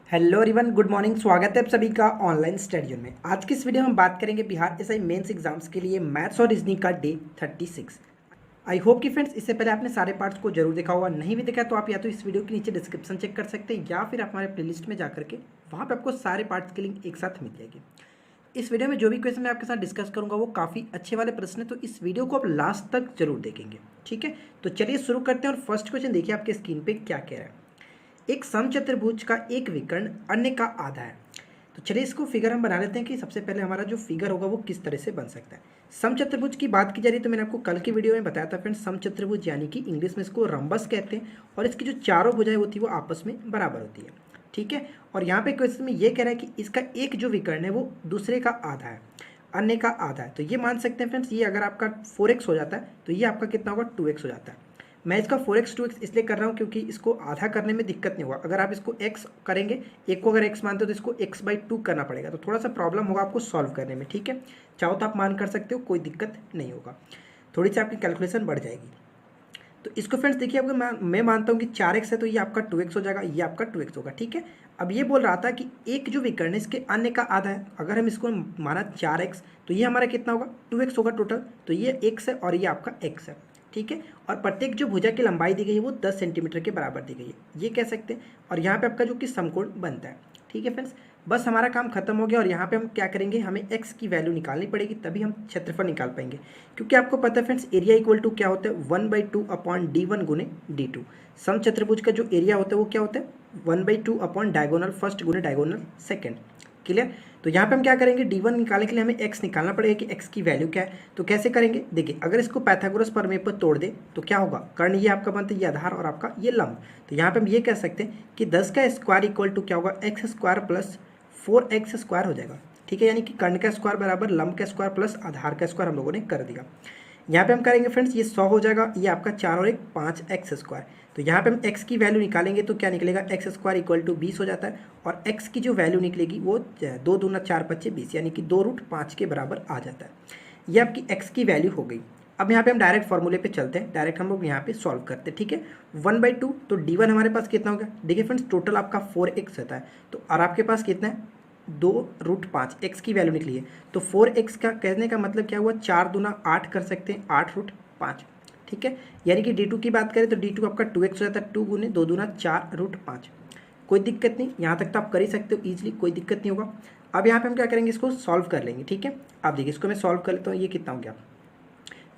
Hello everyone, good morning. स्वागत है आप सभी का ऑनलाइन स्टडी में। आज की इस वीडियो में हम बात करेंगे बिहार एसआई मेंस एग्जाम्स के लिए मैथ्स और रीजनिंग का डे 36। आई होप कि फ्रेंड्स इससे पहले आपने सारे पार्ट्स को जरूर देखा होगा। नहीं भी देखा तो आप या तो इस वीडियो के नीचे डिस्क्रिप्शन चेक कर सकते हैं या फिर आप हमारे प्लेलिस्ट में जाकर के वहाँ पर आपको सारे पार्ट्स की लिंक एक साथ मिल जाएगी। इस वीडियो में जो भी क्वेश्चन मैं आपके साथ डिस्कस करूंगा वो काफ़ी अच्छे वाले प्रश्न है, तो इस वीडियो को आप लास्ट तक जरूर देखेंगे। ठीक है, तो चलिए शुरू करते हैं। और फर्स्ट क्वेश्चन देखिए आपके स्क्रीन पे क्या कह रहा है। एक समचतुर्भुज का एक विकर्ण अन्य का आधा है। तो चलिए इसको फिगर हम बना लेते हैं कि सबसे पहले हमारा जो फिगर होगा वो किस तरह से बन सकता है। समचतुर्भुज की बात की जा रही है तो मैंने आपको कल की वीडियो में बताया था फ्रेंड्स, समचतुर्भुज यानी कि इंग्लिश में इसको रंबस कहते हैं और इसकी जो चारों भुजाएं होती है वो आपस में बराबर होती है। ठीक है, और यहाँ पे क्वेश्चन में ये कह रहा है कि इसका एक जो विकर्ण है वो दूसरे का आधा है, अन्य का आधा है। तो ये मान सकते हैं फ्रेंड्स, ये अगर आपका 4x हो जाता है तो ये आपका कितना होगा 2x हो जाता है। मैं इसका 4x 2x इसलिए कर रहा हूँ क्योंकि इसको आधा करने में दिक्कत नहीं होगा। अगर आप इसको x करेंगे, एक को अगर x मानते हो तो इसको x/2 करना पड़ेगा, तो थोड़ा सा प्रॉब्लम होगा आपको सॉल्व करने में। ठीक है, चाहो तो आप मान कर सकते हो, कोई दिक्कत नहीं होगा, थोड़ी सी आपकी कैलकुलेशन बढ़ जाएगी। तो इसको फ्रेंड्स देखिए, आपको मैं मानता हूँ कि 4x है तो ये आपका 2x हो जाएगा, ये आपका 2x होगा। ठीक है, अब ये बोल रहा था कि एक जो विकर्ण है इसके अन्य का आधा है। अगर हम इसको माना 4x तो ये हमारा कितना होगा 2x होगा टोटल, तो ये x है और ये आपका x है। ठीक है, और प्रत्येक जो भुजा की लंबाई दी गई है वो 10 सेंटीमीटर के बराबर दी गई है, ये कह सकते हैं। और यहाँ पे आपका जो कि समकोण बनता है। ठीक है फ्रेंड्स, बस हमारा काम खत्म हो गया। और यहाँ पे हम क्या करेंगे, हमें x की वैल्यू निकालनी पड़ेगी, तभी हम क्षेत्रफल निकाल पाएंगे। क्योंकि आपको पता है फ्रेंड्स, एरिया इक्वल टू क्या होता है 1/2/d1 गुने d2। समचतुर्भुज का जो एरिया होता है वो क्या होता है 1/2 डायगोनल फर्स्ट गुने डायगोनल सेकेंड। क्लियर। तो यहाँ पे हम क्या करेंगे, d1 निकालने के लिए हमें x निकालना पड़ेगा कि x की वैल्यू क्या है। तो कैसे करेंगे, देखिए अगर इसको पाइथागोरस प्रमेय पर तोड़ दे तो क्या होगा, कर्ण ये आपका बनता है, ये आधार और आपका ये लंब। तो यहाँ पे हम ये कह सकते हैं कि 10 का स्क्वायर इक्वल टू क्या होगा x² प्लस 4x² हो जाएगा। ठीक है, यानी कि कर्ण का स्क्वायर बराबर लंब का स्क्वायर प्लस आधार का स्क्वायर हम लोगों ने कर दिया। यहाँ पे हम करेंगे फ्रेंड्स, ये 100 हो जाएगा, ये आपका 4 और 1 5x²। तो यहाँ पे हम x की वैल्यू निकालेंगे तो क्या निकलेगा, x² इक्वल टू 20 हो जाता है। और x की जो वैल्यू निकलेगी वो 2 दूना 4 5 20 यानी कि 2√5 के बराबर आ जाता है। ये आपकी x की वैल्यू हो गई। अब यहाँ पे हम डायरेक्ट फॉर्मूले पे चलते हैं, डायरेक्ट हम लोग यहाँ पे सॉल्व करते हैं। ठीक है, 1/2 तो d1 हमारे पास कितना हो गया, देखिए फ्रेंड्स टोटल आपका 4x रहता है, तो और आपके पास कितना है 2√5, x की वैल्यू निकली है। तो 4x का कहने का मतलब क्या हुआ, 4 दूना 8 कर सकते हैं, 8√5। ठीक है, यानी कि d2 की बात करें तो d2 आपका 2x हो जाता है, 2 गुने 2 दूना 4√5। कोई दिक्कत नहीं, यहाँ तक तो आप कर ही सकते हो ईजिली, कोई दिक्कत नहीं होगा। अब यहाँ पे हम क्या करेंगे, इसको सॉल्व कर लेंगे। ठीक है, अब देखिए इसको मैं सॉल्व कर लेता हूँ, ये कितना हो गया,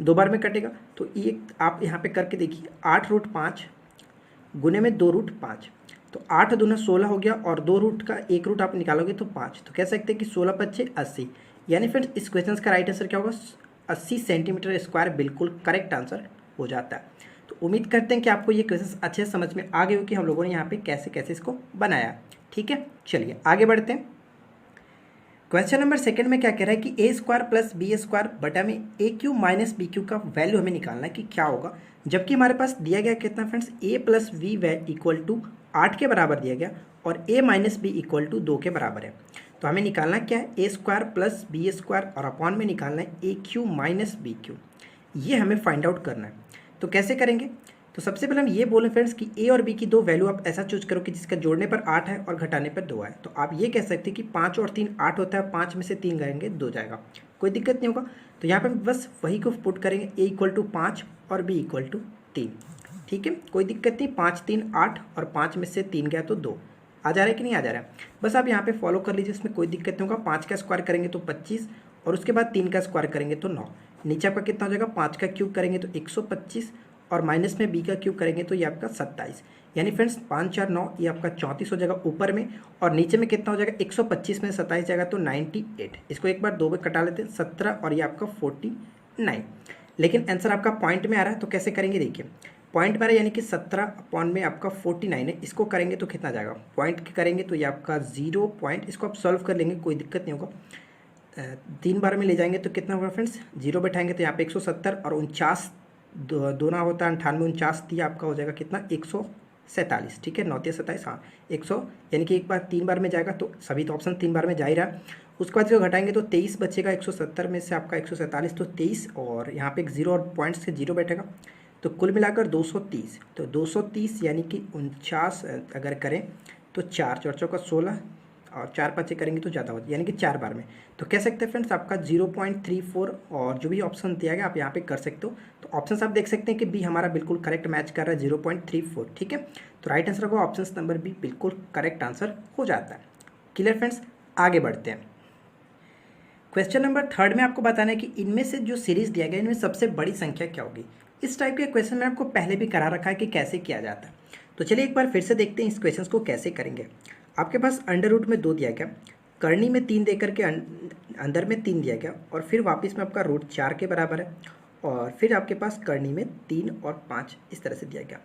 2 बार में कटेगा। तो ये आप यहाँ पे करके देखिए, 8√5 गुने में 2√5, तो 8 दूना 16 हो गया और 2 रूट का 1 रूट आप निकालोगे तो 5। तो कह सकते हैं कि 16 5 80। यानी फ्रेंड्स इस क्वेश्चन का राइट आंसर क्या होगा, 80 सेंटीमीटर स्क्वायर बिल्कुल करेक्ट आंसर हो जाता है। तो उम्मीद करते हैं कि आपको ये क्वेश्चन अच्छे से समझ में आ गए हो कि हम लोगों ने यहाँ पे कैसे कैसे इसको बनाया। ठीक है, चलिए आगे बढ़ते हैं। क्वेश्चन नंबर सेकंड में क्या कह रहा है कि a² प्लस b² बटा में a³ माइनस b³ का वैल्यू हमें निकालना है कि क्या होगा। जबकि हमारे पास दिया गया कितना friends, a plus v equal to 8 के बराबर दिया गया और a minus b equal to 2 के बराबर है। तो हमें निकालना क्या है, a² प्लस b² और अपॉन में निकालना है a³ माइनस b³। ये हमें फाइंड आउट करना है। तो कैसे करेंगे, तो सबसे पहले हम ये बोलें फ्रेंड्स कि a और b की दो वैल्यू आप ऐसा चूज करो कि जिसका जोड़ने पर 8 है और घटाने पर 2 है। तो आप ये कह सकते हैं कि 5 और 3 8 होता है, 5 में से 3 करेंगे 2 जाएगा, कोई दिक्कत नहीं होगा। तो यहाँ पे हम बस वही को पुट करेंगे, a इक्वल टू 5 और b इक्वल टू 3। ठीक है, कोई दिक्कत नहीं, 5 3 8 और 5 में से 3 गया तो 2 आ जा रहा है कि नहीं आ जा रहा है। बस आप यहाँ पे फॉलो कर लीजिए, इसमें कोई दिक्कत नहीं होगा। 5 का स्क्वायर करेंगे तो 25 और उसके बाद 3 का स्क्वायर करेंगे तो 9। नीचे आपका कितना हो जाएगा, 5 का क्यूब करेंगे तो 125 और माइनस में b का क्यूब करेंगे तो ये आपका 27। यानी फ्रेंड्स 5 4 9 ये आपका 34 हो जाएगा ऊपर में, और नीचे में कितना हो जाएगा 125 में 27 जाएगा तो 98। इसको एक बार 2 में कटा लेते हैं, 17 और ये आपका 49। लेकिन आंसर आपका पॉइंट में आ रहा है, तो कैसे करेंगे देखिए, पॉइंट में आ रहा है यानी कि 17 अपॉन में आपका 49 है, इसको करेंगे तो कितना जाएगा, पॉइंट करेंगे तो ये आपका 0 पॉइंट, इसको आप सॉल्व कर लेंगे कोई दिक्कत नहीं होगा। 3 बार में ले जाएंगे तो कितना होगा फ्रेंड्स, 0 बैठाएंगे तो यहाँ पे 170 और 49 दोना होता है 98, 49 दिया आपका हो जाएगा कितना 147। ठीक है, 9 27 हाँ 100, यानी कि एक बार 3 बार में जाएगा तो सभी तो ऑप्शन 3 बार में जा ही रहा। उसके बाद जो घटाएंगे तो 23 बचेगा, 170 में से आपका 147 तो 23 और यहाँ पे एक 0 और पॉइंट से 0 बैठेगा, तो कुल मिलाकर 230। तो 230 यानी कि 49 अगर करें तो 4 4 चौका 16 और 4 5 करेंगे तो ज़्यादा हो जाए, यानी कि 4 बार में। तो कह सकते हैं फ्रेंड्स आपका 0.34 और जो भी ऑप्शन दिया गया आप यहाँ पे कर सकते हो। तो ऑप्शन आप देख सकते हैं कि बी हमारा बिल्कुल करेक्ट मैच कर रहा है 0.34, ठीक है। तो राइट आंसर होगा ऑप्शन नंबर बी, बिल्कुल करेक्ट आंसर हो जाता है। क्लियर फ्रेंड्स, आगे बढ़ते हैं। क्वेश्चन नंबर 3 में आपको बताना है कि इनमें से जो सीरीज दिया गया इनमें सबसे बड़ी संख्या क्या होगी। इस टाइप के क्वेश्चन में आपको पहले भी करा रखा है कि कैसे किया जाता है। तो चलिए एक बार फिर से देखते हैं इस क्वेश्चन को कैसे करेंगे। आपके पास अंडर रूट में 2 दिया गया, करनी में 3 दे करके अंदर में 3 दिया गया, और फिर वापस में आपका रूट 4 के बराबर है, और फिर आपके पास करनी में 3 और 5 इस तरह से दिया गया।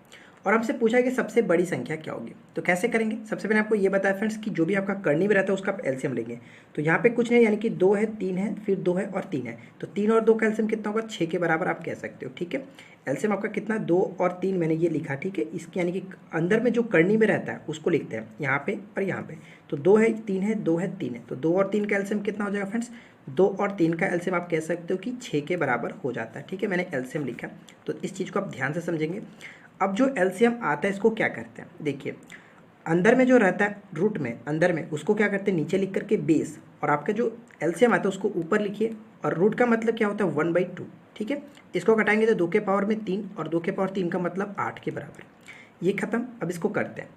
और आपसे पूछा कि सबसे बड़ी संख्या क्या होगी। तो कैसे करेंगे, सबसे पहले आपको ये बताया फ्रेंड्स कि जो भी आपका करनी में रहता है उसका आप एलसीएम लेंगे। तो यहाँ पे कुछ नहीं, यानी कि 2 है, 3 है, फिर 2 है और 3 है, तो 3 और 2 का एलसीएम कितना होगा, 6 के बराबर आप कह सकते हो, ठीक है। एलसीएम आपका कितना, 2 और 3 मैंने ये लिखा, ठीक है। इसकी यानी कि अंदर में जो करनी में रहता है उसको लिखते हैं यहाँ पे और यहाँ पे। तो 2 है, 3 है, 2 है, 3 है, तो 2 और 3 का एलसीएम कितना हो जाएगा फ्रेंड्स, 2 और 3 का एलसीएम आप कह सकते हो कि 6 के बराबर हो जाता है, ठीक है। मैंने एलसीएम लिखा, तो इस चीज़ को आप ध्यान से समझेंगे। अब जो एलसीएम आता है इसको क्या करते हैं, देखिए अंदर में जो रहता है रूट में अंदर में उसको क्या करते हैं, नीचे लिख करके बेस, और आपका जो एलसीएम आता है उसको ऊपर लिखिए। और रूट का मतलब क्या होता है, 1/2, ठीक है। इसको घटाएंगे तो 2 के पावर में 3, और 2 के पावर 3 का मतलब 8 के बराबर। ये खत्म। अब इसको करते हैं,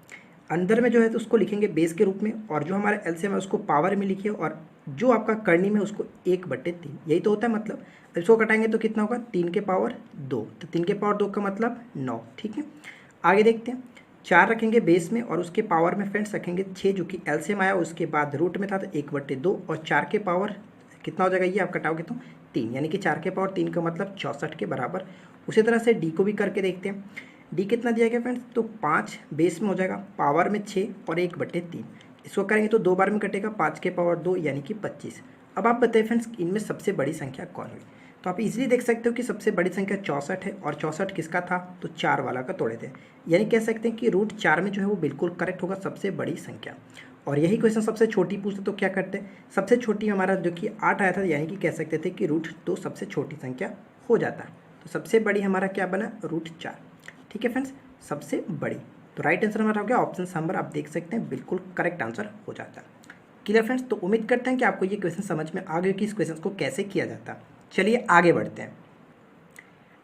अंदर में जो है तो उसको लिखेंगे बेस के रूप में, और जो हमारा एलसीएम है उसको पावर में लिखिए, और जो आपका करनी में उसको 1/3, यही तो होता है मतलब। इसको कटाएंगे तो कितना होगा, 3 के पावर 2, तो 3 के पावर 2 का मतलब 9, ठीक है। आगे देखते हैं, 4 रखेंगे बेस में और उसके पावर में फ्रेंड्स रखेंगे 6, जो कि एलसीएम आया उसके बाद रूट में था तो 1/2, और 4 के पावर कितना हो जाएगा, ये आप कटाओगे तो 3, यानी कि 4 के पावर 3 का मतलब 64 के बराबर। उसी तरह से डी को भी करके देखते हैं। डी कितना दिया गया फ्रेंड्स, तो 5 बेस में हो जाएगा, पावर में 6 और 1/3। इसको करेंगे तो 2 बार में कटेगा, 5 के पावर 2 यानी कि 25। अब आप बताइए फ्रेंड्स इनमें सबसे बड़ी संख्या कौन हुई। तो आप इजीली देख सकते हो कि सबसे बड़ी संख्या 64 है, और 64 किसका था, तो 4 वाला का तोड़े थे, यानी कह सकते हैं कि रूट 4 में जो है वो बिल्कुल करेक्ट होगा सबसे बड़ी संख्या। और यही क्वेश्चन सबसे छोटी पूछते तो क्या करते हैं, सबसे छोटी हमारा जो कि 8 आया था, यानी कि कह सकते थे कि रूट 2 सबसे छोटी संख्या हो जाता है। तो सबसे बड़ी हमारा क्या बना, रूट 4, ठीक है फ्रेंड्स, सबसे बड़ी। तो राइट आंसर हमारा हो गया ऑप्शन नंबर, आप देख सकते हैं बिल्कुल करेक्ट आंसर हो जाता है। क्लियर फ्रेंड्स, तो उम्मीद करते हैं कि आपको ये क्वेश्चन समझ में आ गया कि इस क्वेश्चन को कैसे किया जाता है। चलिए आगे बढ़ते हैं।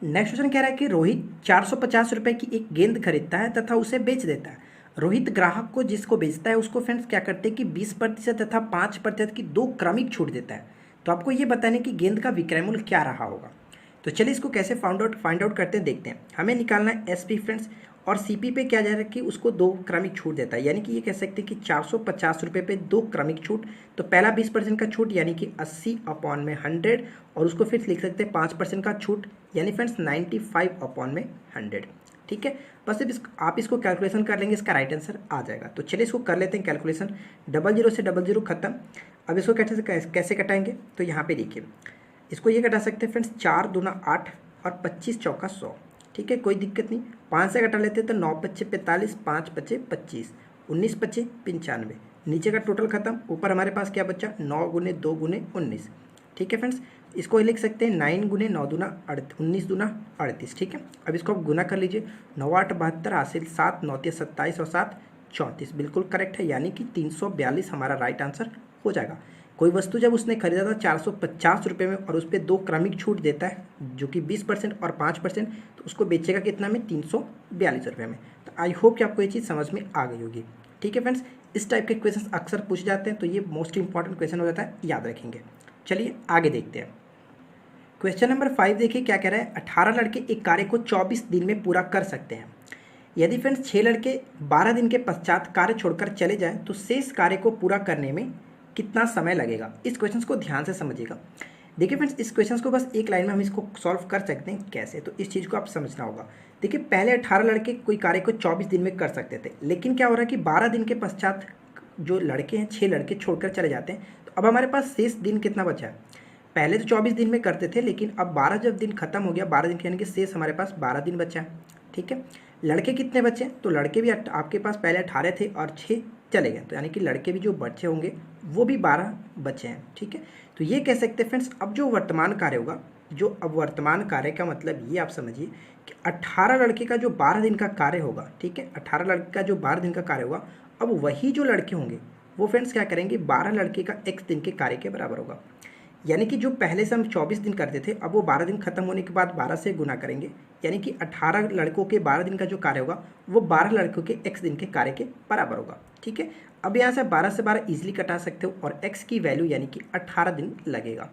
नेक्स्ट क्वेश्चन कह रहा है कि रोहित 450 रुपये की एक गेंद खरीदता है तथा उसे बेच देता है। रोहित ग्राहक को जिसको बेचता है उसको फ्रेंड्स क्या करते हैं कि 20% तथा 5% की 2 क्रमिक छूट देता है। तो आपको ये बताने कि गेंद का विक्रय मूल्य क्या रहा होगा। तो चलिए इसको कैसे फाइंड आउट करते हैं, देखते हैं। हमें निकालना है एसपी फ्रेंड्स, और सीपी पे क्या जा रहा है कि उसको 2 क्रमिक छूट देता है, यानी कि ये कह सकते हैं कि 450 रुपये पे 2 क्रमिक छूट। तो पहला 20% का छूट यानी कि 80/100, और उसको फिर लिख सकते हैं 5% का छूट यानी फ्रेंड्स 95/100, ठीक है। बस आप इसको कैलकुलेशन कर लेंगे, इसका राइट आंसर आ जाएगा। तो चलिए इसको कर लेते हैं कैलकुलेशन। 00 से 00 खत्म। अब इसको कैसे कटाएंगे, तो यहाँ पे देखिए इसको ये कटा सकते हैं फ्रेंड्स, 4 दूना 8 और 25 चौका 100, ठीक है, कोई दिक्कत नहीं। 5 से कटा लेते हैं तो 9 पच्चे 45, 5 पच्चे 25, 19 पच्चे 95, नीचे का टोटल खत्म। ऊपर हमारे पास क्या बचा, 9 गुने 2 गुने 19, ठीक है फ्रेंड्स। इसको लिख सकते हैं 9 गुने 9 दूना 19 दूना 38, ठीक है। अब इसको आप गुना कर लीजिए, 9 8 72, हासिल 7 9 3 27 और 7 34, बिल्कुल करेक्ट है, यानी कि 342 हमारा राइट आंसर हो जाएगा। कोई वस्तु जब उसने खरीदा था 450 रुपये में और उस पर 2 क्रमिक छूट देता है जो कि 20% और 5%, तो उसको बेचेगा कितना में, 342 रुपये में। तो आई होप कि आपको ये चीज़ समझ में आ गई होगी, ठीक है फ्रेंड्स। इस टाइप के क्वेश्चन अक्सर पूछ जाते हैं, तो ये मोस्ट इंपॉर्टेंट क्वेश्चन हो जाता है, याद रखेंगे। चलिए आगे देखते हैं। क्वेश्चन नंबर 5 देखिए क्या कह रहा है, 18 लड़के एक कार्य को 24 दिन में पूरा कर सकते हैं। यदि फ्रेंड्स 6 लड़के 12 दिन के पश्चात कार्य छोड़कर चले जाएं तो शेष कार्य को पूरा करने में कितना समय लगेगा। इस क्वेश्चन को ध्यान से समझिएगा। देखिए फ्रेंड्स इस क्वेश्चन को बस एक लाइन में हम इसको सॉल्व कर सकते हैं, कैसे, तो इस चीज़ को आप समझना होगा। देखिए पहले 18 लड़के कोई कार्य को 24 दिन में कर सकते थे, लेकिन क्या हो रहा है कि 12 दिन के पश्चात जो लड़के हैं 6 लड़के छोड़कर चले जाते हैं। तो अब हमारे पास शेष दिन कितना बचा है, पहले तो 24 दिन में करते थे, लेकिन अब 12 जब दिन खत्म हो गया, 12 दिन यानी कि शेष हमारे पास 12 दिन बचा है, ठीक है। लड़के कितने बचे, तो लड़के भी आपके पास पहले 18 थे और 6 चले गए, तो यानी कि लड़के भी जो बचे होंगे वो भी 12 बचे हैं, ठीक है। तो ये कह सकते हैं फ्रेंड्स अब जो वर्तमान कार्य होगा, जो अब वर्तमान कार्य का मतलब ये आप समझिए कि 18 लड़के का जो 12 दिन का कार्य होगा, ठीक है, 18 लड़के का जो 12 दिन का कार्य होगा, अब वही जो लड़के होंगे वो फ्रेंड्स क्या करेंगे, 12 लड़के का x दिन के कार्य के बराबर होगा। यानी कि जो पहले से हम 24 दिन करते थे, अब वो 12 दिन खत्म होने के बाद 12 से गुना करेंगे, यानी कि 18 लड़कों के 12 दिन का जो कार्य होगा वो 12 लड़कों के x दिन के कार्य के बराबर होगा। ठीक है, अब यहाँ से 12 से 12 ईजिली कटा सकते हो और x की वैल्यू यानी कि 18 दिन लगेगा।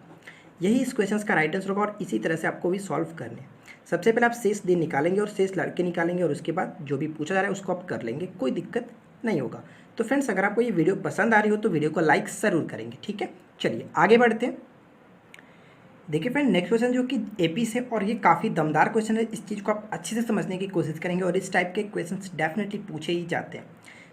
यही इस क्वेश्चन का राइट आंसर होगा और इसी तरह से आपको भी सॉल्व करने हैं। सबसे पहले आप शेष दिन निकालेंगे और शेष लड़के निकालेंगे और उसके बाद जो भी पूछा जा रहा है उसको आप कर लेंगे, कोई दिक्कत नहीं होगा। तो फ्रेंड्स, अगर आपको ये वीडियो पसंद आ रही हो तो वीडियो को लाइक ज़रूर करेंगे। ठीक है, चलिए आगे बढ़ते हैं। देखिए फ्रेंड, नेक्स्ट क्वेश्चन जो कि एपी से, और ये काफ़ी दमदार क्वेश्चन है, इस चीज़ को आप अच्छे से समझने की कोशिश करेंगे और इस टाइप के क्वेश्चंस डेफिनेटली पूछे ही जाते हैं।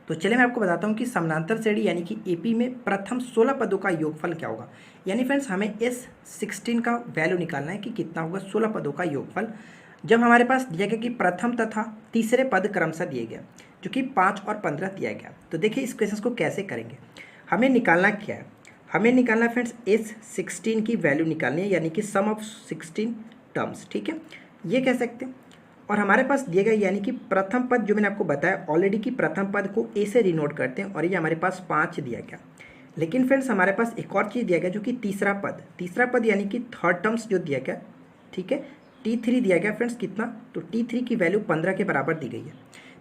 तो चलिए मैं आपको बताता हूँ कि समानांतर श्रेणी यानी कि एपी में प्रथम 16 पदों का योगफल क्या होगा। यानी फ्रेंड्स, हमें S16 का वैल्यू निकालना है कि कितना होगा 16 पदों का योगफल, जब हमारे पास दिया गया कि प्रथम तथा तीसरे पद क्रमशः दिए गए, जो कि 5 और 15 दिया गया। तो देखिए इस क्वेश्चन को कैसे करेंगे। हमें निकालना क्या है, हमें निकालना फ्रेंड्स S16 की वैल्यू निकालनी है, यानी कि सम ऑफ 16 टर्म्स। ठीक है, ये कह सकते हैं। और हमारे पास दिया गया यानी कि प्रथम पद जो मैंने आपको बताया ऑलरेडी कि प्रथम पद को ए से डिनोट करते हैं और ये हमारे पास 5 दिया गया। लेकिन फ्रेंड्स हमारे पास एक और चीज़ दिया गया जो कि तीसरा पद यानी कि थर्ड टर्म्स जो दिया गया। ठीक है, T3 दिया गया फ्रेंड्स कितना, तो T3 की वैल्यू 15 के बराबर दी गई है।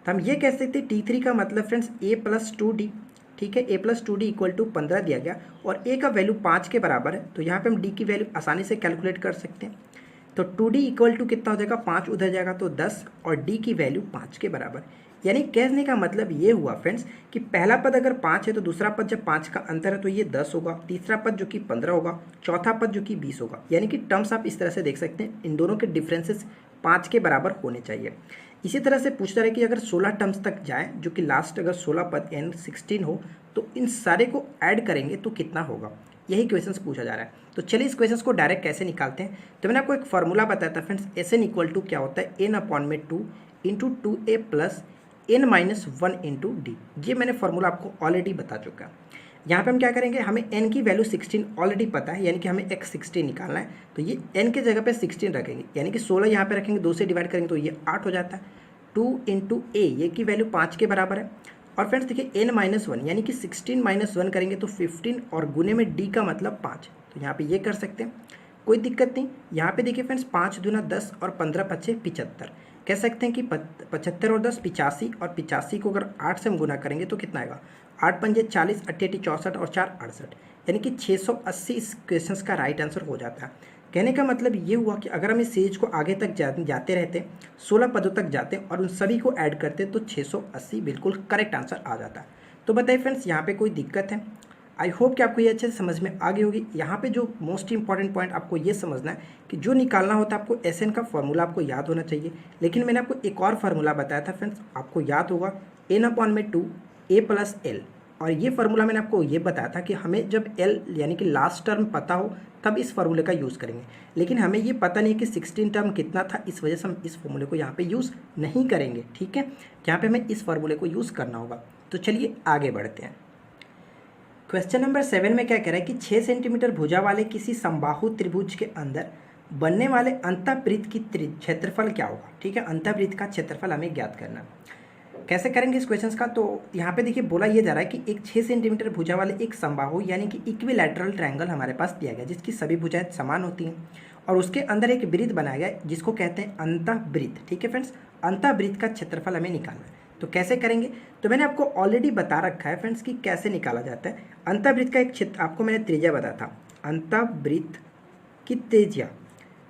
तो हम ये कह सकते हैं T3 का मतलब फ्रेंड्स A+2D। ठीक है, A+2D इक्वल टू 15 दिया गया और A का वैल्यू 5 के बराबर है, तो यहाँ पे हम D की वैल्यू आसानी से कैलकुलेट कर सकते हैं। तो 2D इक्वल टू कितना हो जाएगा, 5 उधर जाएगा तो 10 और D की वैल्यू 5 के बराबर। यानी कहने का मतलब ये हुआ फ्रेंड्स कि पहला पद अगर 5 है तो दूसरा पद जब 5 का अंतर है तो ये 10 होगा, तीसरा पद जो कि 15 होगा, चौथा पद जो कि 20 होगा। यानी कि टर्म्स आप इस तरह से देख सकते हैं, इन दोनों के डिफरेंसेस 5 के बराबर होने चाहिए। इसी तरह से पूछ रहा है कि अगर 16 टर्म्स तक जाए, जो कि लास्ट अगर 16 पद यानी 16 हो, तो इन सारे को ऐड करेंगे तो कितना होगा, यही क्वेश्चन पूछा जा रहा है। तो चलिए इस क्वेश्चन को डायरेक्ट कैसे निकालते हैं। तो मैंने आपको एक फॉर्मूला बताया था फ्रेंड्स, SN इक्वल टू क्या होता है, n/2 into 2a plus n-1 into D. ये मैंने फॉर्मूला आपको ऑलरेडी बता चुका है। यहाँ पे हम क्या करेंगे, हमें n की वैल्यू 16 ऑलरेडी पता है, यानी कि हमें x16 निकालना है। तो ये n के जगह पे 16 रखेंगे, यानी कि 16 यहाँ पे रखेंगे, 2 से डिवाइड करेंगे तो ये 8 हो जाता है। 2 इंटू a, ये की वैल्यू 5 के बराबर है। और फ्रेंड्स देखिए n-1 यानी कि 16 - 1 करेंगे तो 15 और गुने में d का मतलब 5। तो यहाँ पे ये कर सकते हैं, कोई दिक्कत नहीं। यहाँ पे देखिए फ्रेंड्स 5 दूना 10 और 15 पच्चे 75। कह सकते हैं कि 75 और 10 85, और 85 को अगर 8 से हम गुना करेंगे तो कितना आएगा, 8 पंजे 40, 8 64 और 4 68, यानी कि 680 इस क्वेश्चन का राइट आंसर हो जाता है। कहने का मतलब ये हुआ कि अगर हम इस सीरीज को आगे तक जाते रहते, 16 पदों तक जाते और उन सभी को ऐड करते तो 680 बिल्कुल करेक्ट आंसर आ जाता है। तो बताइए फ्रेंड्स, यहाँ पे कोई दिक्कत है? आई होप कि आपको ये अच्छे से समझ में आ गई होगी। यहाँ पे जो मोस्ट इंपॉर्टेंट पॉइंट आपको ये समझना है कि जो निकालना होता है आपको SN का फॉर्मूला आपको याद होना चाहिए। लेकिन मैंने आपको एक और फार्मूला बताया था फ्रेंड्स, आपको याद होगा n/2 a प्लस एल। और ये फार्मूला मैंने आपको ये बताया था कि हमें जब L यानी कि लास्ट टर्म पता हो तब इस फार्मूले का यूज़ करेंगे। लेकिन हमें ये पता नहीं कि 16 टर्म कितना था, इस वजह से हम इस फार्मूले को यहाँ पे यूज़ नहीं करेंगे। ठीक है, यहाँ पे हमें इस फार्मूले को यूज़ करना होगा। तो चलिए आगे बढ़ते हैं। क्वेश्चन नंबर 7 में क्या कह रहा है कि 6 सेंटीमीटर भुजा वाले किसी समबाहु त्रिभुज के अंदर बनने वाले अंतःवृत्त की क्षेत्रफल क्या होगा। ठीक है, अंतःवृत्त का क्षेत्रफल हमें ज्ञात करना। कैसे करेंगे इस क्वेश्चन का, तो यहाँ पे देखिए बोला ये जा रहा है कि एक 6 सेंटीमीटर भुजा वाले एक समबाहु यानी कि इक्विलैटरल ट्रायंगल हमारे पास दिया गया, जिसकी सभी भुजाएं समान होती हैं और उसके अंदर एक वृत्त बनाया गया जिसको कहते हैं अंतःवृत्त। ठीक है फ्रेंड्स, अंतःवृत्त का क्षेत्रफल हमें निकालना है। तो कैसे करेंगे, तो मैंने आपको ऑलरेडी बता रखा है फ्रेंड्स कि कैसे निकाला जाता है। अंतःवृत्त का एक क्षेत्र आपको मैंने त्रिज्या बताया था, अंतःवृत्त की त्रिज्या।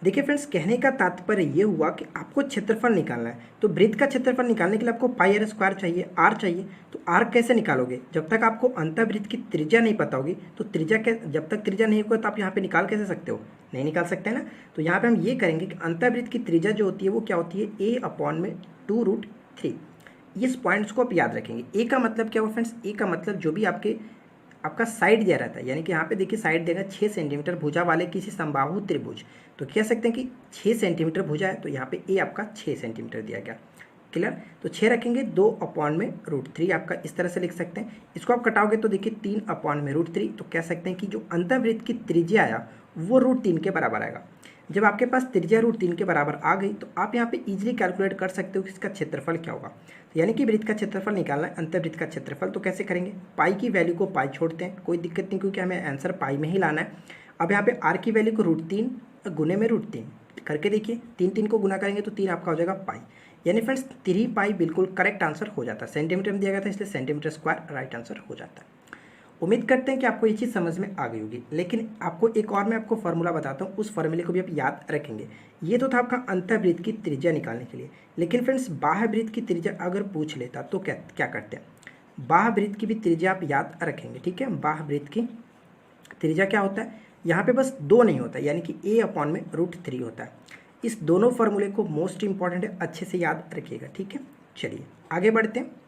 देखिए फ्रेंड्स, कहने का तात्पर्य ये हुआ कि आपको क्षेत्रफल निकालना है। तो वृत्त का क्षेत्रफल निकालने के लिए आपको पाई r स्क्वायर चाहिए, r चाहिए। तो r कैसे निकालोगे, जब तक आपको अंतःवृत्त की त्रिज्या नहीं पता होगी तो त्रिज्या जब तक त्रिज्या नहीं होगा तो आप यहाँ पे निकाल कैसे सकते हो, नहीं निकाल सकते हैं ना। तो यहाँ पे हम ये करेंगे कि अंतःवृत्त की त्रिज्या जो होती है वो क्या होती है, a/2√3। इस पॉइंट्स को आप याद रखेंगे। ए का मतलब क्या हुआ फ्रेंड्स, ए का मतलब जो भी आपका साइड दिया रहता है, यानी कि यहाँ पे देखिए साइड देगा 6 सेंटीमीटर भुजा वाले किसी समबाहु त्रिभुज। तो कह सकते हैं कि 6 सेंटीमीटर भुजा है, तो यहाँ पे ए आपका 6 सेंटीमीटर दिया गया। क्लियर, तो 6 रखेंगे, 2/√3 आपका इस तरह से लिख सकते हैं। इसको आप कटाओगे तो देखिए 3/√3। तो कह सकते हैं कि जो अंतःवृत्त की त्रिज्या आया वो √3 के बराबर आएगा। जब आपके पास त्रिज्या √3 के बराबर आ गई तो आप यहाँ पे इजीली कैलकुलेट कर सकते हो कि इसका क्षेत्रफल क्या होगा। तो यानी कि वृत्त का क्षेत्रफल निकालना है, अंतर्वृत्त का क्षेत्रफल। तो कैसे करेंगे, पाई की वैल्यू को पाई छोड़ते हैं, कोई दिक्कत नहीं, क्योंकि हमें आंसर पाई में ही लाना है। अब यहाँ पे आर की वैल्यू को √3 गुने में √3 करके देखिए, 3 को गुना करेंगे तो 3 आपका हो जाएगा पाई। यानी फ्रेंड्स 3 पाई बिल्कुल करेक्ट आंसर हो जाता है। सेंटीमीटर में दिया गया था इसलिए सेंटीमीटर स्क्वायर राइट आंसर हो जाता है। उम्मीद करते हैं कि आपको ये चीज़ समझ में आ गई होगी, लेकिन आपको एक और मैं आपको फार्मूला बताता हूँ, उस फार्मूले को भी आप याद रखेंगे। ये तो था आपका अंतर्वृत्त की त्रिज्या निकालने के लिए, लेकिन फ्रेंड्स बाह्य वृत्त की त्रिज्या अगर पूछ लेता तो क्या करते हैं, बाह्य वृत्त की भी त्रिज्या आप याद रखेंगे, ठीक है। बाह्य वृत्त की त्रिज्या क्या होता है, यहाँ पे बस 2 नहीं होता, यानी कि a/√3 होता है। इस दोनों फार्मूले को मोस्ट इंपॉर्टेंट है, अच्छे से याद रखिएगा, ठीक है। चलिए आगे बढ़ते हैं।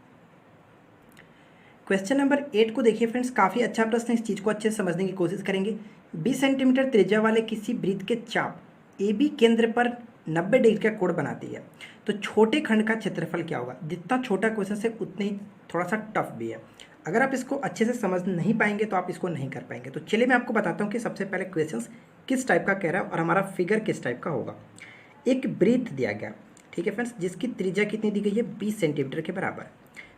क्वेश्चन नंबर 8 को देखिए फ्रेंड्स, काफ़ी अच्छा प्रश्न है, इस चीज़ को अच्छे से समझने की कोशिश करेंगे। 20 सेंटीमीटर त्रिज्या वाले किसी वृत्त के चाप AB केंद्र पर 90 डिग्री का कोण बनाती है, तो छोटे खंड का क्षेत्रफल क्या होगा। जितना छोटा क्वेश्चन है उतने ही थोड़ा सा टफ भी है। अगर आप इसको अच्छे से समझ नहीं पाएंगे तो आप इसको नहीं कर पाएंगे। तो चलिए मैं आपको बताता हूँ कि सबसे पहले क्वेश्चन किस टाइप का कह रहा है और हमारा फिगर किस टाइप का होगा। एक वृत्त दिया गया, ठीक है फ्रेंड्स, जिसकी त्रिज्या कितनी दी गई है, 20 सेंटीमीटर के बराबर।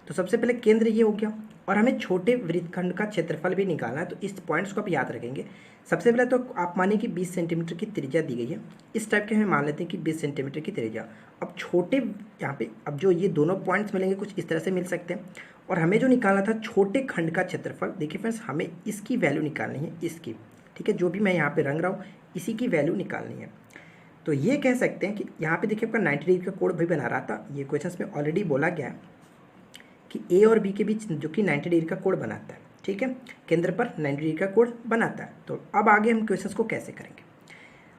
तो सबसे पहले केंद्र ये हो गया और हमें छोटे वृत्तखंड का क्षेत्रफल भी निकालना है। तो इस पॉइंट्स को आप याद रखेंगे। सबसे पहले तो आप मानिए कि 20 सेंटीमीटर की त्रिज्या दी गई है, इस टाइप के हमें मान लेते हैं कि 20 सेंटीमीटर की त्रिज्या। अब छोटे यहाँ पे अब जो ये दोनों पॉइंट्स मिलेंगे कुछ इस तरह से मिल सकते हैं, और हमें जो निकालना था छोटे खंड का क्षेत्रफल, देखिए फ्रेंड्स हमें इसकी वैल्यू निकालनी है, इसकी, ठीक है, जो भी मैं यहाँ पे रंग रहा हूँ इसी की वैल्यू निकालनी है। तो ये कह सकते हैं कि यहाँ पे देखिए आपका 90 डिग्री का कोण भी बना रहा था, ये क्वेश्चन में ऑलरेडी बोला गया है कि ए और बी के बीच जो कि 90 डिग्री का कोण बनाता है, ठीक है, केंद्र पर 90 डिग्री का कोण बनाता है। तो अब आगे हम क्वेश्चंस को कैसे करेंगे।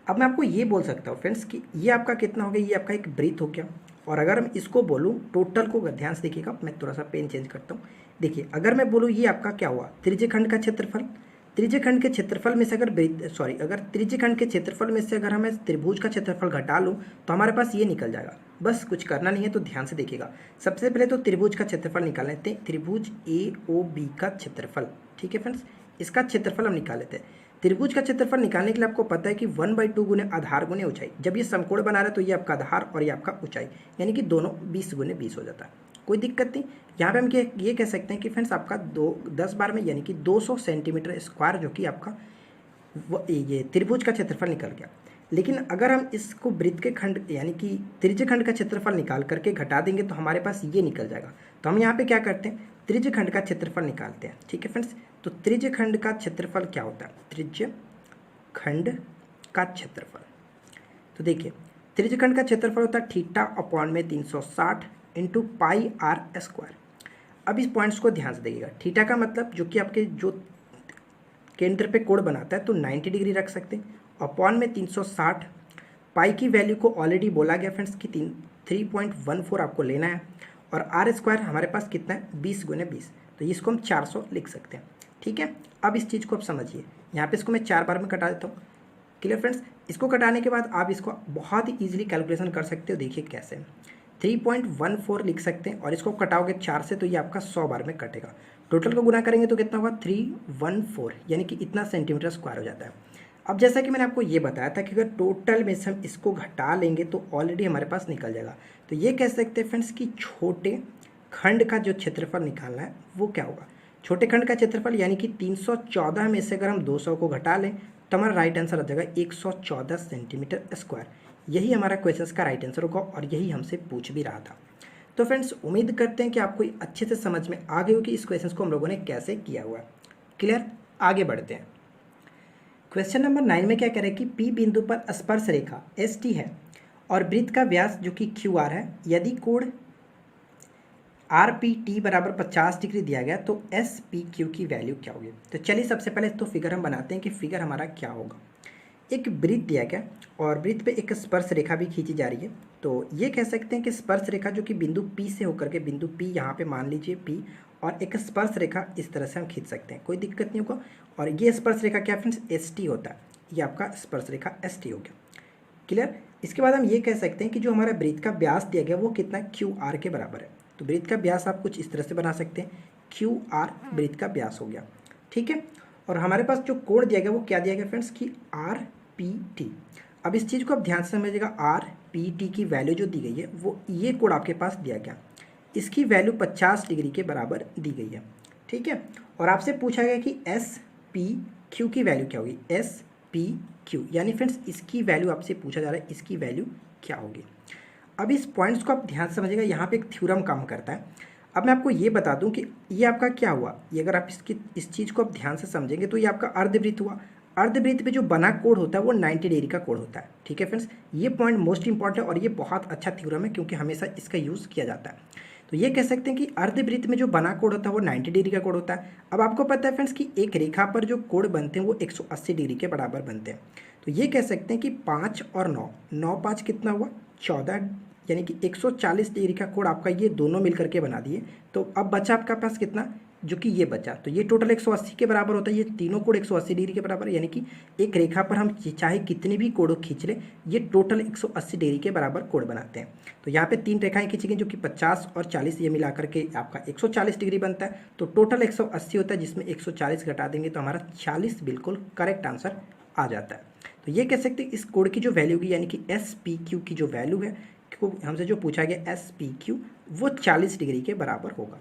अब मैं आपको ये बोल सकता हूँ फ्रेंड्स कि ये आपका कितना हो गया, ये आपका एक वृत्त हो गया, और अगर हम इसको बोलूँ टोटल को, ध्यान से देखिएगा, मैं थोड़ा सा पेन चेंज करता हूँ। देखिए अगर मैं बोलूँ ये आपका क्या हुआ, त्रिज्यखंड का क्षेत्रफल, त्रिज्यखंड के क्षेत्रफल में से अगर त्रिज्यखंड के क्षेत्रफल में से अगर हमें त्रिभुज का क्षेत्रफल घटा लूँ तो हमारे पास ये निकल जाएगा। बस कुछ करना नहीं है, तो ध्यान से देखिएगा। सबसे पहले तो त्रिभुज का क्षेत्रफल निकाल लेते हैं, त्रिभुज AOB का क्षेत्रफल, ठीक है फ्रेंड्स, इसका क्षेत्रफल हम निकाल लेते हैं। त्रिभुज का क्षेत्रफल निकालने के लिए आपको पता है कि 1/2 गुने आधार गुने ऊंचाई। जब ये समकोण बना रहा है तो ये आपका आधार और ये आपका ऊंचाई, यानी कि दोनों 20 गुने 20 हो जाता है, कोई दिक्कत नहीं। यहाँ पे हम ये कह सकते हैं कि फ्रेंड्स आपका 10 बार में यानी कि 200 सेंटीमीटर स्क्वायर जो कि आपका ये त्रिभुज का क्षेत्रफल निकल गया। लेकिन अगर हम इसको वृत्त के खंड यानी कि त्रिज्यखंड का क्षेत्रफल निकाल करके घटा देंगे तो हमारे पास ये निकल जाएगा। तो हम यहाँ पे क्या करते हैं, त्रिज्यखंड का क्षेत्रफल निकालते हैं, ठीक है फ्रेंड्स। तो त्रिज्यखंड का क्षेत्रफल क्या होता है, त्रिज्यखंड का क्षेत्रफल, तो देखिए त्रिज्यखंड का क्षेत्रफल होता है θ/360 इंटू πr²। अब इस पॉइंट्स को ध्यान से देखिएगा, थीटा का मतलब जो कि आपके जो केंद्र पे कोण बनाता है तो 90 डिग्री रख सकते हैं, अपॉन में 360, पाई की वैल्यू को ऑलरेडी बोला गया फ्रेंड्स कि 3.14 आपको लेना है, और r² हमारे पास कितना है 20 गुने 20, तो इसको हम 400 लिख सकते हैं, ठीक है। अब इस चीज़ को आप समझिए, यहाँ पे इसको मैं 4 बार में कटा देता हूँ, क्लियर फ्रेंड्स। इसको कटाने के बाद आप इसको बहुत ही ईजिली कैलकुलेशन कर सकते हो, देखिए कैसे 3.14 लिख सकते हैं, और इसको कटाओगे 4 से तो ये आपका 100 बार में कटेगा। टोटल को गुना करेंगे तो कितना होगा 314, यानी कि इतना सेंटीमीटर स्क्वायर हो जाता है। अब जैसा कि मैंने आपको ये बताया था कि अगर टोटल में से हम इसको घटा लेंगे तो ऑलरेडी हमारे पास निकल जाएगा। तो ये कह सकते हैं फ्रेंड्स कि छोटे खंड का जो क्षेत्रफल निकालना है वो क्या होगा, छोटे खंड का क्षेत्रफल यानी कि 314 में से अगर हम 200 को घटा लें तो हमारा राइट आंसर आ जाएगा 114 सेंटीमीटर स्क्वायर। यही हमारा क्वेश्चन का राइट आंसर होगा, और यही हमसे पूछ भी रहा था। तो फ्रेंड्स उम्मीद करते हैं कि आपको अच्छे से समझ में आ गई हो कि इस क्वेश्चन को हम लोगों ने कैसे किया हुआ है। क्लियर, आगे बढ़ते हैं। क्वेश्चन नंबर 9 में क्या कह रहे हैं कि P बिंदु पर स्पर्श रेखा ST है और वृत्त का व्यास जो कि QR है। यदि कोण RPT बराबर 50 डिग्री दिया गया तो SPQ की वैल्यू क्या होगी। तो चलिए सबसे पहले तो फिगर हम बनाते हैं कि फिगर हमारा क्या होगा। एक वृत्त दिया गया और वृत्त पे एक स्पर्श रेखा भी खींची जा रही है। तो ये कह सकते हैं कि स्पर्श रेखा जो कि बिंदु P से होकर के बिंदु P यहाँ पे मान लीजिए P, और एक स्पर्श रेखा इस तरह से हम खींच सकते हैं, कोई दिक्कत नहीं होगा। और ये स्पर्श रेखा क्या फ्रेंड्स ST होता है, ये आपका स्पर्श रेखा ST हो गया, क्लियर। इसके बाद हम ये कह सकते हैं कि जो हमारा वृत्त का व्यास दिया गया वो कितना QR के बराबर है। तो वृत्त का व्यास आप कुछ इस तरह से बना सकते हैं, QR वृत्त का व्यास हो गया, ठीक है। और हमारे पास जो कोण दिया गया वो क्या दिया गया फ्रेंड्स कि RPT। अब इस चीज़ को आप ध्यान से समझिएगा, RPT की वैल्यू जो दी गई है वो ये कोड आपके पास दिया गया, इसकी वैल्यू 50 डिग्री के बराबर दी गई है, ठीक है। और आपसे पूछा गया कि SPQ की वैल्यू क्या होगी, SPQ यानी फ्रेंड्स इसकी वैल्यू आपसे पूछा जा रहा है, इसकी वैल्यू क्या होगी। अब इस पॉइंट्स को आप ध्यान से समझिएगा, यहाँ पे एक थ्योरम काम करता है। अब मैं आपको ये बता दूं कि ये आपका क्या हुआ, ये अगर आप इस चीज़ को आप ध्यान से समझेंगे तो ये आपका अर्धवृत्त हुआ। अर्धवृत्त पे जो बना कोड होता है वो 90 डिग्री का कोड होता है, ठीक है फ्रेंड्स। ये पॉइंट मोस्ट इंपॉर्टेंट है और ये बहुत अच्छा थ्योरम है क्योंकि हमेशा इसका यूज़ किया जाता है। तो ये कह सकते हैं कि अर्धवृत्त में जो बना कोड होता है वो 90 डिग्री का कोड होता है। अब आपको पता है फ्रेंड्स कि एक रेखा पर जो कोड बनते हैं वो 180 डिग्री के बराबर बनते हैं। तो ये कह सकते हैं कि 5 और 9, 9 5 कितना हुआ 14, यानी कि 140 डिग्री का कोड आपका ये दोनों मिल करके बना दिए। तो अब बचा आपका पास कितना, जो कि ये बचा, तो ये टोटल 180 के बराबर होता है। ये तीनों कोड 180 डिग्री के बराबर, यानी कि एक रेखा पर हम चाहे कितने भी कोड खींच लें ये टोटल 180 डिग्री के बराबर कोड बनाते हैं। तो यहाँ पे 3 रेखाएं खींची गई जो कि 50 और 40, ये मिला करके आपका 140 डिग्री बनता है। तो टोटल 180 होता है जिसमें 140 घटा देंगे तो हमारा 40 बिल्कुल करेक्ट आंसर आ जाता है। तो ये कह सकते हैं इस कोड की जो वैल्यू की, यानी कि SPQ की जो वैल्यू है को हमसे जो पूछा गया SPQ वो 40 डिग्री के बराबर होगा।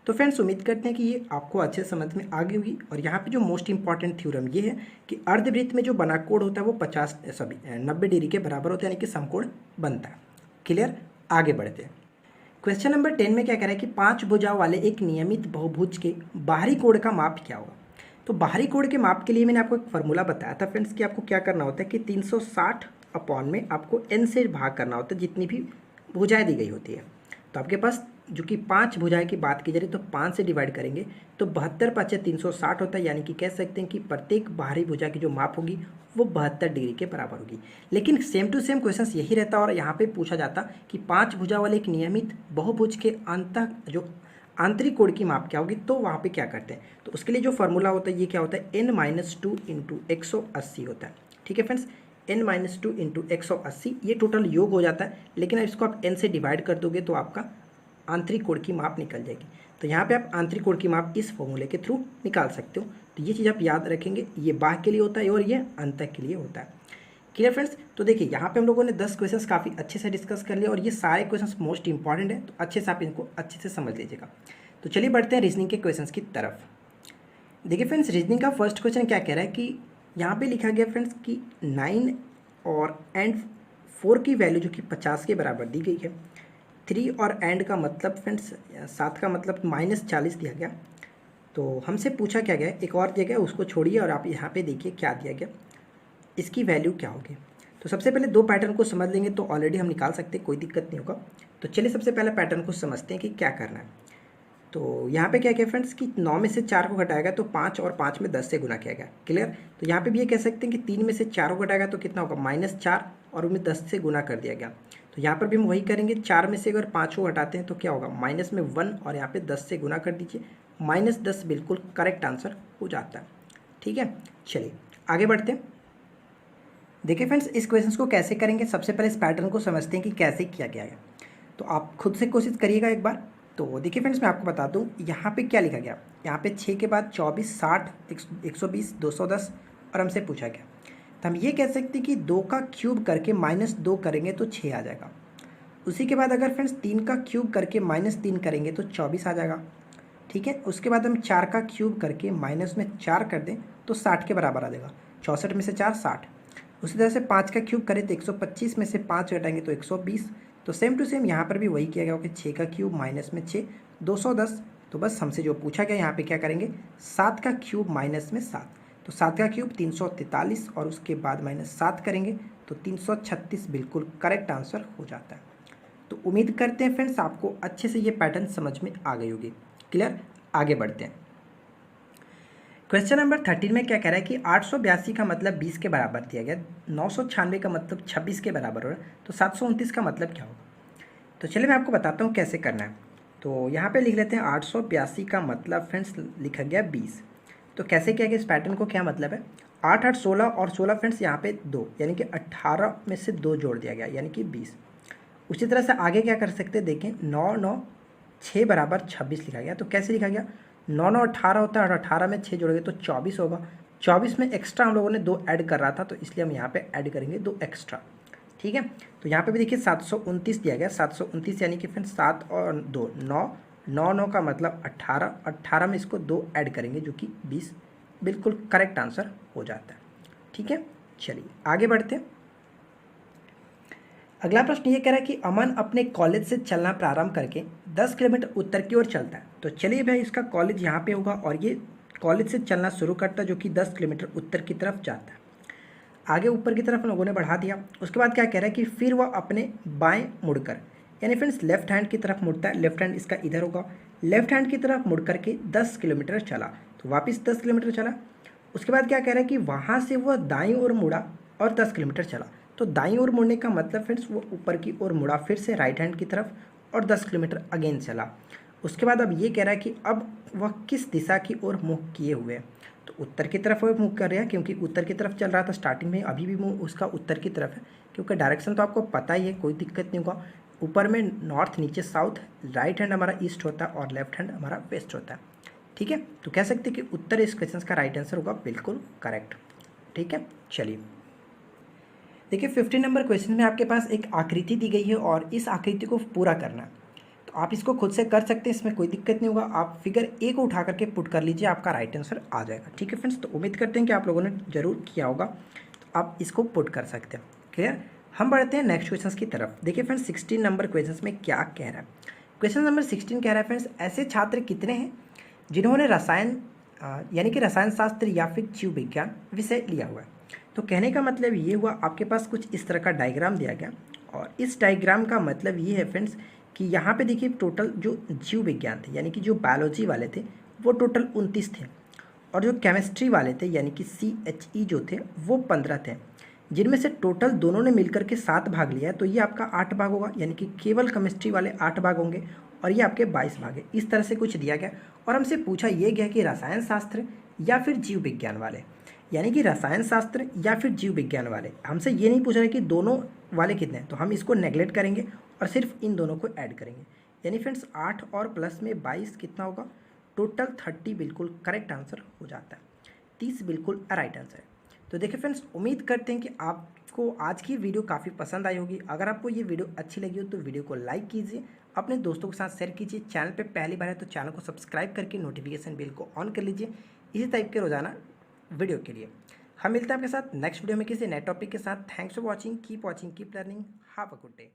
तो फ्रेंड्स उम्मीद करते हैं कि ये आपको अच्छे समझ में आ गई होगी। और यहाँ पे जो मोस्ट इंपॉर्टेंट थ्योरम ये है कि अर्धवृत्त में जो बना कोण होता है वो 90 डिग्री के बराबर होता है, यानी कि समकोण बनता है। क्लियर, आगे बढ़ते हैं। क्वेश्चन नंबर 10 में क्या कह रहा है कि 5 भुजाओं वाले एक नियमित बहुभुज के बाहरी कोण का माप क्या होगा। तो बाहरी कोण के माप के लिए मैंने आपको एक फार्मूला बताया था फ्रेंड्स कि आपको क्या करना होता है कि 360 अपॉन में आपको n से भाग करना होता है जितनी भी भुजाएं दी गई होती है। तो आपके पास जो कि 5 भुजाएं की बात की जा रही है तो 5 से डिवाइड करेंगे तो 72 5 360 होता है, यानी कि कह सकते हैं कि प्रत्येक बाहरी भुजा की जो माप होगी वो 72 डिग्री के बराबर होगी। लेकिन सेम टू सेम क्वेश्चन यही रहता और यहाँ पे पूछा जाता कि 5 भुजा वाले एक नियमित बहुभुज के जो आंतरिक कोण की माप क्या होगी, तो वहाँ पे क्या करते हैं। तो उसके लिए जो फॉर्मूला होता है ये क्या होता है, n-2 इंटू 180 होता है। ठीक है फ्रेंड्स, n-2 इंटू 180 ये टोटल योग हो जाता है। लेकिन इसको आप n से डिवाइड कर दोगे तो आपका आंतरिक कोण की माप निकल जाएगी। तो यहाँ पे आप आंतरिक कोण की माप इस फॉर्मूले के थ्रू निकाल सकते हो। तो ये चीज़ आप याद रखेंगे, ये बाह्य के लिए होता है और ये अंतः के लिए होता है। क्लियर फ्रेंड्स, तो देखिए यहाँ पे हम लोगों ने 10 क्वेश्चंस काफ़ी अच्छे से डिस्कस कर लिए और ये सारे क्वेश्चंस मोस्ट इंपॉर्टेंट है, तो अच्छे से आप इनको अच्छे से समझ लीजिएगा। तो चलिए बढ़ते हैं रीजनिंग के क्वेश्चंस की तरफ। देखिए फ्रेंड्स, रीजनिंग का फर्स्ट क्वेश्चन क्या कह रहा है कि यहाँ पे लिखा गया फ्रेंड्स कि 9 और एंड 4 की वैल्यू जो कि 50 के बराबर दी गई है। 3 और एंड का मतलब फ्रेंड्स 7 का मतलब -40 दिया गया। तो हमसे पूछा क्या गया, एक और जगह उसको छोड़िए और आप यहाँ पे देखिए क्या दिया गया, इसकी वैल्यू क्या होगी। तो सबसे पहले 2 पैटर्न को समझ लेंगे तो ऑलरेडी हम निकाल सकते हैं, कोई दिक्कत नहीं होगा। तो चलिए सबसे पहले पैटर्न को समझते हैं कि क्या करना है। तो यहाँ पे क्या किया फ्रेंड्स कि 9 में से 4 को घटाएगा तो 5 और 5 में 10 से गुना किया गया। क्लियर, तो यहाँ पे भी ये कह सकते हैं कि 3 में से 4 को घटाएगा तो कितना होगा -4 और उनमें 10 से गुना कर दिया गया। तो यहाँ पर भी हम वही करेंगे, 4 में से अगर 5 को घटाते हैं तो क्या होगा, माइनस में 1 और यहाँ पे 10 से गुना कर दीजिए, -10 बिल्कुल करेक्ट आंसर हो जाता है। ठीक है, चलिए आगे बढ़ते हैं। देखिए फ्रेंड्स, इस क्वेश्चन को कैसे करेंगे, सबसे पहले इस पैटर्न को समझते हैं कि कैसे किया गया है। तो आप खुद से कोशिश करिएगा एक बार। तो देखिए फ्रेंड्स, मैं आपको बता दूं यहाँ पे क्या लिखा गया, यहाँ पे 6 के बाद 24, 60, 120, 210 और हमसे पूछा गया। तो हम ये कह सकते हैं कि 2 का क्यूब करके -2 करेंगे तो 6 आ जाएगा। उसी के बाद अगर फ्रेंड्स 3 का क्यूब करके -3 करेंगे तो 24 आ जाएगा। ठीक है, उसके बाद हम 4 का क्यूब करके माइनस में 4 कर दें तो 60 के बराबर आ जाएगा। 64 में से 4 60। उसी तरह से 5 का क्यूब करें तो 125 में से 5 घटाएंगे तो 120। तो सेम टू सेम यहाँ पर भी वही किया गया कि 6 का क्यूब माइनस में 6 210। तो बस हमसे जो पूछा गया यहाँ पे क्या करेंगे, 7 का क्यूब माइनस में 7। तो 7 का क्यूब 343 और उसके बाद -7 करेंगे तो 336 बिल्कुल करेक्ट आंसर हो जाता है। तो उम्मीद करते हैं फ्रेंड्स आपको अच्छे से ये पैटर्न समझ में आ गई होगी। क्लियर, आगे बढ़ते हैं। क्वेश्चन नंबर 13 में क्या कह रहा है कि 882 का मतलब 20 के बराबर दिया गया, 996 का मतलब 26 के बराबर हो रहा है, तो 729 का मतलब क्या होगा। तो चलिए मैं आपको बताता हूँ कैसे करना है। तो यहाँ पे लिख लेते हैं 882 का मतलब फ्रेंड्स लिखा गया 20। तो कैसे किया गया, इस पैटर्न को क्या मतलब है, 8 8 16 और 16 फ्रेंड्स यहाँ पे 2, यानी कि 18 में से 2 जोड़ दिया गया यानी कि 20। उसी तरह से आगे क्या कर सकते हैं, देखें 9 9 6 बराबर 26 लिखा गया। तो कैसे लिखा गया, 9 9 18 होता है और 18 में 6 जोड़ेंगे तो 24 होगा। 24 में एक्स्ट्रा हम लोगों ने 2 ऐड कर रहा था, तो इसलिए हम यहाँ पे ऐड करेंगे 2 एक्स्ट्रा। ठीक है, तो यहाँ पे भी देखिए 729 दिया गया, 729 यानी कि फिर 7 और 2 9, 9 9 का मतलब 18, 18 में इसको 2 ऐड करेंगे जो कि 20, बिल्कुल करेक्ट आंसर हो जाता है। ठीक है, चलिए आगे बढ़ते हैं। अगला प्रश्न ये कह रहा है कि अमन अपने कॉलेज से चलना प्रारंभ करके 10 किलोमीटर उत्तर की ओर चलता है। तो चलिए भाई, इसका कॉलेज यहाँ पे होगा और ये कॉलेज से चलना शुरू करता है जो कि 10 किलोमीटर उत्तर की तरफ जाता है। आगे ऊपर की तरफ हम लोगों ने बढ़ा दिया। उसके बाद क्या कह रहा है कि फिर वह अपने बाएं मुड़कर, यानी फ्रेंड्स लेफ्ट हैंड की तरफ मुड़ता है, लेफ्ट हैंड इसका इधर होगा, लेफ्ट हैंड की तरफ मुड़ करके 10 किलोमीटर चला। तो वापस 10 किलोमीटर चला। उसके बाद क्या कह रहा है कि वहाँ से वह दाईं ओर मुड़ा और 10 किलोमीटर चला। तो दाईं ओर मुड़ने का मतलब फ्रेंड्स वो ऊपर की ओर मुड़ा फिर से राइट हैंड की तरफ और 10 किलोमीटर अगेन चला। उसके बाद अब ये कह रहा है कि अब वह किस दिशा की ओर मुँह किए हुए है। तो उत्तर की तरफ वो मुँह कर रहा है क्योंकि उत्तर की तरफ चल रहा था स्टार्टिंग में, अभी भी मुँह उसका उत्तर की तरफ है क्योंकि डायरेक्शन तो आपको पता ही है, कोई दिक्कत नहीं होगा। ऊपर में नॉर्थ, नीचे साउथ, राइट हैंड हमारा ईस्ट होता है और लेफ्ट हैंड हमारा वेस्ट होता है। ठीक है, तो कह सकते हैं कि उत्तर इस क्वेश्चन का राइट आंसर होगा, बिल्कुल करेक्ट। ठीक है, चलिए देखिए 15 नंबर क्वेश्चन में आपके पास एक आकृति दी गई है और इस आकृति को पूरा करना है। तो आप इसको खुद से कर सकते हैं, इसमें कोई दिक्कत नहीं होगा। आप फिगर ए को उठा करके पुट कर लीजिए, आपका राइट आंसर आ जाएगा। ठीक है फ्रेंड्स, तो उम्मीद करते हैं कि आप लोगों ने जरूर किया होगा, तो आप इसको पुट कर सकते हैं। क्लियर, हम बढ़ते हैं नेक्स्ट क्वेश्चन की तरफ। देखिए फ्रेंड्स 16 नंबर क्वेश्चन में क्या कह रहा है। क्वेश्चन नंबर 16 कह रहा है फ्रेंड्स, ऐसे छात्र कितने हैं जिन्होंने रसायन यानी कि रसायन शास्त्र या फिर जीव विज्ञान विषय लिया हुआ है। तो कहने का मतलब ये हुआ, आपके पास कुछ इस तरह का डायग्राम दिया गया और इस डायग्राम का मतलब ये है फ्रेंड्स कि यहाँ पे देखिए टोटल जो जीव विज्ञान थे यानी कि जो बायोलॉजी वाले थे वो टोटल 29 थे और जो केमिस्ट्री वाले थे यानी कि CHE जो थे वो 15 थे, जिनमें से टोटल दोनों ने मिलकर के 7 भाग लिया है। तो ये आपका 8 भाग होगा, यानी कि केवल केमिस्ट्री वाले 8 भाग होंगे और ये आपके 22 भाग है। इस तरह से कुछ दिया गया और हमसे पूछा ये गया कि रसायन शास्त्र या फिर जीव विज्ञान वाले, यानी कि रसायन शास्त्र या फिर जीव विज्ञान वाले। हमसे ये नहीं पूछ रहा है कि दोनों वाले कितने हैं, तो हम इसको नेगलेक्ट करेंगे और सिर्फ इन दोनों को ऐड करेंगे। यानी फ्रेंड्स 8 और प्लस में 22 कितना होगा, टोटल 30 बिल्कुल करेक्ट आंसर हो जाता है। 30 बिल्कुल राइट आंसर है। तो देखिए फ्रेंड्स, उम्मीद करते हैं कि आपको आज की वीडियो काफ़ी पसंद आई होगी। अगर आपको ये वीडियो अच्छी लगी हो तो वीडियो को लाइक कीजिए, अपने दोस्तों के साथ शेयर कीजिए। चैनल पे पहली बार है तो चैनल को सब्सक्राइब करके नोटिफिकेशन बेल को ऑन कर लीजिए इसी टाइप के रोजाना वीडियो के लिए। हम मिलते हैं आपके साथ नेक्स्ट वीडियो में किसी नए टॉपिक के साथ। Thanks for watching, keep learning, have a good day.